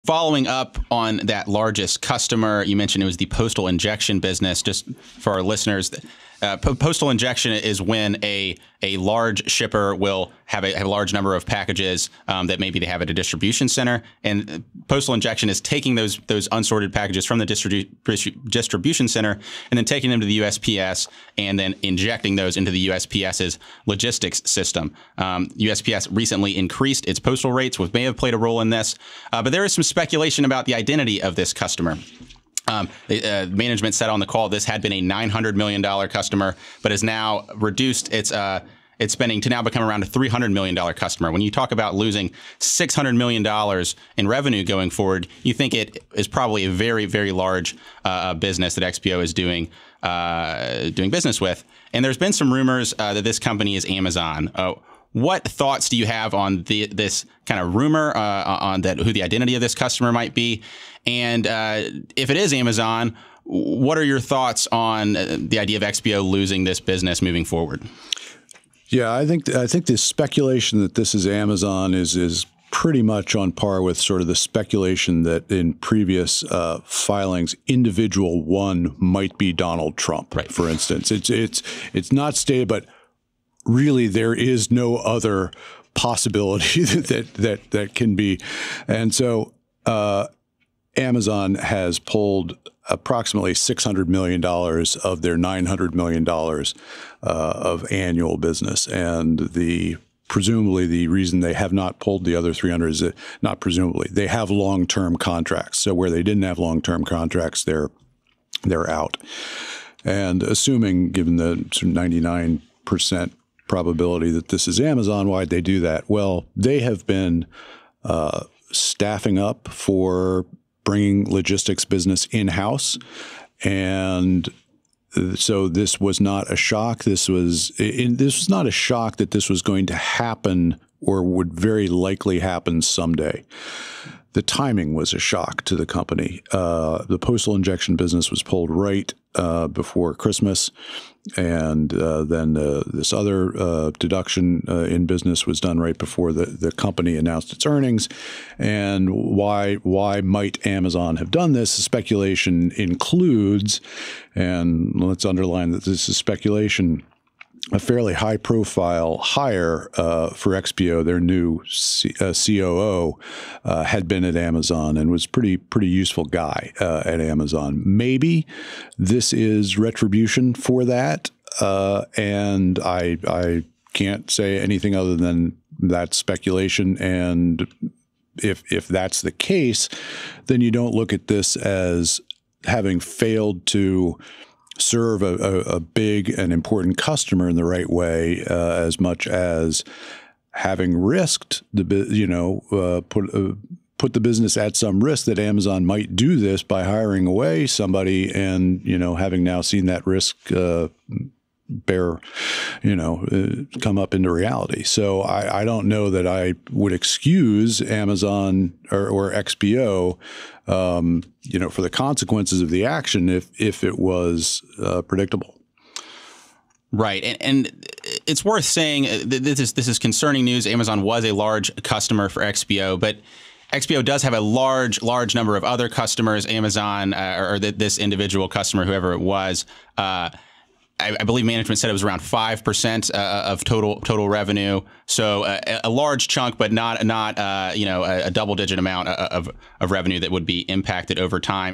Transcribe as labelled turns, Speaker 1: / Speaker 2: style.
Speaker 1: Following up on that largest customer, you mentioned it was the postal injection business. Just for our listeners, postal injection is when a large shipper will have a large number of packages that maybe they have at a distribution center, and postal injection is taking those unsorted packages from the distribution center and then taking them to the USPS and then injecting those into the USPS's logistics system. USPS recently increased its postal rates, which may have played a role in this, but there is some speculation about the identity of this customer. Management said on the call this had been a $900 million customer, but has now reduced its spending to now become around a $300 million customer. When you talk about losing $600 million in revenue going forward, you think it is probably a very, very large business that XPO is doing business with. And there's been some rumors that this company is Amazon. What thoughts do you have on this kind of rumor on that, who the identity of this customer might be? And if it is Amazon, what are your thoughts on the idea of XPO losing this business moving forward?
Speaker 2: Yeah, I think the speculation that this is Amazon is pretty much on par with sort of the speculation that in previous filings, individual one might be Donald Trump, right, for instance. It's not stated, but really, there is no other possibility that can be. And so Amazon has pulled approximately $600 million of their $900 million of annual business. And presumably the reason they have not pulled the other 300 is that, not presumably, they have long-term contracts. So where they didn't have long-term contracts, they're out. And assuming, given the 99% probability that this is Amazon, why'd they do that? Well, they have been staffing up for bringing logistics business in-house, and so this was not a shock. This was not a shock that this was going to happen or would very likely happen someday. The timing was a shock to the company. The postal injection business was pulled right before Christmas, and then this other deduction in business was done right before the company announced its earnings. And why might Amazon have done this? The speculation includes, and let's underline that this is speculation, a fairly high-profile hire for XPO. Their new COO had been at Amazon and was pretty useful guy at Amazon. Maybe this is retribution for that, and I can't say anything other than that's speculation. And if that's the case, then you don't look at this as having failed to serve a big and important customer in the right way, as much as having risked put the business at some risk that Amazon might do this by hiring away somebody, and having now seen that risk come up into reality. So I don't know that I would excuse Amazon or XPO, for the consequences of the action if it was predictable.
Speaker 1: Right, and it's worth saying this is concerning news. Amazon was a large customer for XPO, but XPO does have a large number of other customers. Amazon or this individual customer, whoever it was, I believe management said it was around 5% of total revenue. So a large chunk, but not a double-digit amount of revenue that would be impacted over time.